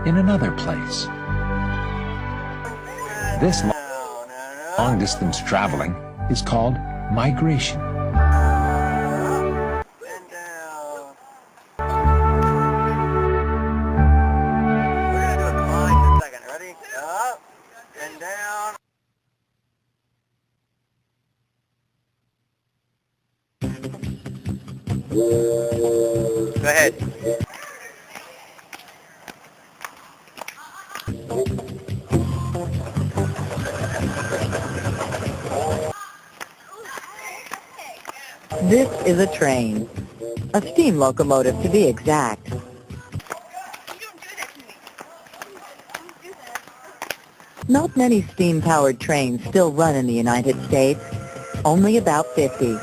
in another place. This long-distance traveling is called migration. Go ahead. This is a train. A steam locomotive, to be exact. Not many steam-powered trains still run in the United States. Only about 50.